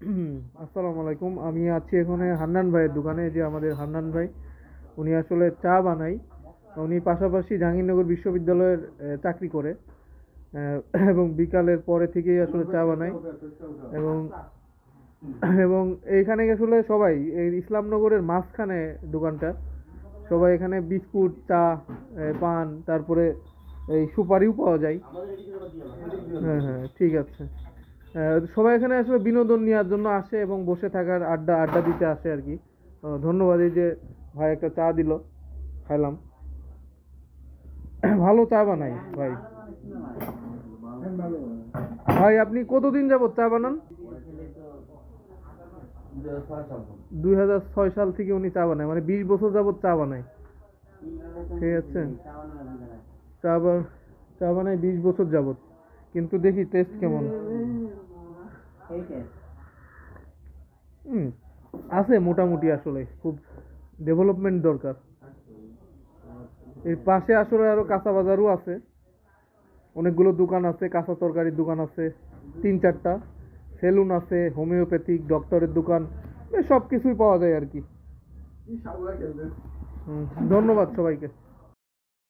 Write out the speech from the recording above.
আসসালামু আলাইকুম। আমি আছি এখানে হান্নান ভাইয়ের দোকানে। যে আমাদের হান্নান ভাই, উনি আসলে চা বানায়। উনি পাশাপাশি জাহাঙ্গীরনগর বিশ্ববিদ্যালয়ের চাকরি করে, আহ, এবং বিকালের পরে থেকেই আসলে চা বানায়। এবং এবং এইখানে আসলে সবাই, এই ইসলামনগরের মাঝখানে দোকানটা, সবাই এখানে বিস্কুট, চা, পান, তারপরে এই সুপারিও পাওয়া যায়। হ্যাঁ হ্যাঁ, ঠিক আছে। সবাই এখানে আসলে বিনোদন নেওয়ার জন্য আসে এবং বসে থাকার, আড্ডা আড্ডা দিতে আসে আর কি। ধন্যবাদ। এই যে ভাই একটা চা দিল, খাইলাম। ভালো চা বানাই ভাই। ভাই আপনি কতদিন যাবত চা বানান? 2006 সাল থেকে উনি চা বানায়, মানে 20 বছর যাবত চা বানায়। ঠিক আছে। চা বা- চা বানায় 20 বছর যাবত। কিন্তু দেখি টেস্ট কেমন। হুম, আছে মোটামুটি। আসলে খুব ডেভেলপমেন্ট দরকার। এর পাশে আসলে আরো কাঁচা বাজারও আছে, অনেকগুলো দোকান আছে, কাঁচা তরকারির দোকান আছে 3-4টা, সেলুন আছে, হোমিওপ্যাথিক ডক্টরের দোকান, সব কিছুই পাওয়া যায় আর কি। ধন্যবাদ সবাইকে।